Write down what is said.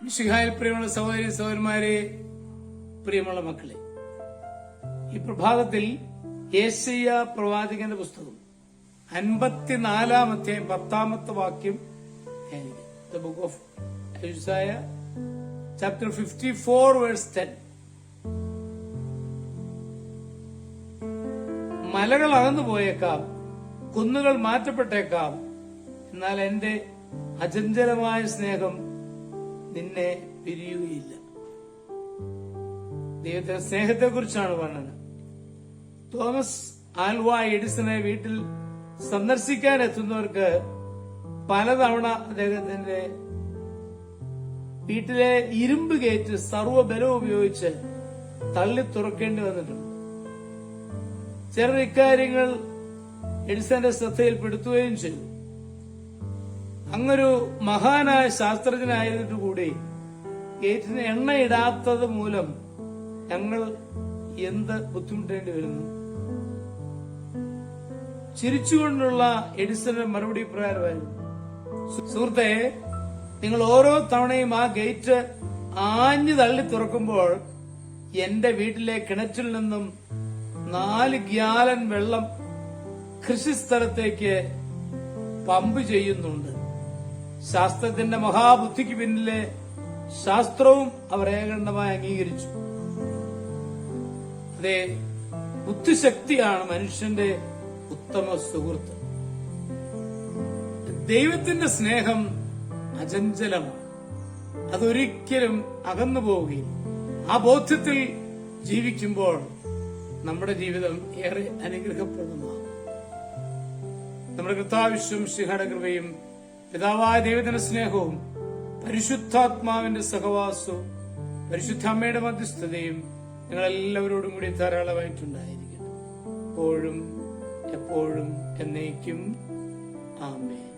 മിശിഹായിൽ പ്രിയമുള്ള സഹോദരി സഹോദരന്മാരെ, പ്രിയമുള്ള മക്കളെ, ഈ പ്രഭാതത്തിൽ യേശയ്യ പ്രവാചകന്റെ പുസ്തകം 54-ാമത്തെ 10-ാമത്തെ വാക്യം The book of Isaiah, chapter 54, verse 10. മലകൾ അകന്നു പോയേക്കാം, കുന്നുകൾ മാറ്റപ്പെട്ടേക്കാം, എന്നാൽ എന്റെ അചഞ്ചലമായ സ്നേഹം നിന്നെ പിരിയുകയില്ല. ദൈവത്തിന്റെ സ്നേഹത്തെക്കുറിച്ചാണ് പറഞ്ഞത്. തോമസ് ആൽവ എഡിസനെ വീട്ടിൽ സന്ദർശിക്കാൻ എത്തുന്നവർക്ക് പലതവണ അദ്ദേഹത്തിന്റെ വീട്ടിലെ ഇരുമ്പ് ഗേറ്റ് സർവ്വബലവും ഉപയോഗിച്ച് തള്ളി തുറക്കേണ്ടി വന്നിട്ടുണ്ട്. ചിലർ ഇക്കാര്യങ്ങൾ എഡിസന്റെ ശ്രദ്ധയിൽപ്പെടുത്തുകയും ചെയ്തു. അങ്ങൊരു മഹാനായ ശാസ്ത്രജ്ഞനായിരുന്നിട്ട് കൂടി ഗേറ്റിന് എണ്ണയിടാത്തത് മൂലം ഞങ്ങൾ എന്ത് ബുദ്ധിമുട്ടേണ്ടി വരുന്നു. ചിരിച്ചുകൊണ്ടുള്ള എഡിസന്റെ മറുപടി പ്രകാരമായിരുന്നു: സുഹൃത്തെ, നിങ്ങൾ ഓരോ തവണയും ആ ഗേറ്റ് ആഞ്ഞു തള്ളി തുറക്കുമ്പോൾ എന്റെ വീട്ടിലെ കിണറ്റിൽ നിന്നും 4 ഗ്യാലൻ വെള്ളം കൃഷിസ്ഥലത്തേക്ക് പമ്പ് ചെയ്യുന്നുണ്ട്. ശാസ്ത്രത്തിന്റെ മഹാബുദ്ധിക്ക് പിന്നിലെ ശാസ്ത്രവും അവർ ഏകണ്ഠമായി അംഗീകരിച്ചു. അതെ, ബുദ്ധിശക്തിയാണ് മനുഷ്യന്റെ ഉത്തമ സുഹൃത്ത്. ദൈവത്തിന്റെ സ്നേഹം അചഞ്ചലമാണ്. അതൊരിക്കലും അകന്നു പോവുകയും ആ ബോധ്യത്തിൽ ജീവിക്കുമ്പോൾ നമ്മുടെ ജീവിതം ഏറെ അനുഗ്രഹപ്രദമാകും. നമ്മുടെ കർത്താവിശ്വംസിഹയുടെ കൃപയും പിതാവായ ദൈവത്തിന്റെ സ്നേഹവും പരിശുദ്ധാത്മാവിന്റെ സഹവാസവും പരിശുദ്ധ അമ്മയുടെ മധ്യസ്ഥതയും നിങ്ങളെല്ലാവരോടും കൂടി ധാരാളമായിട്ടുണ്ടായിരിക്കും, എപ്പോഴും എപ്പോഴും എന്നേക്കും. ആമേൻ.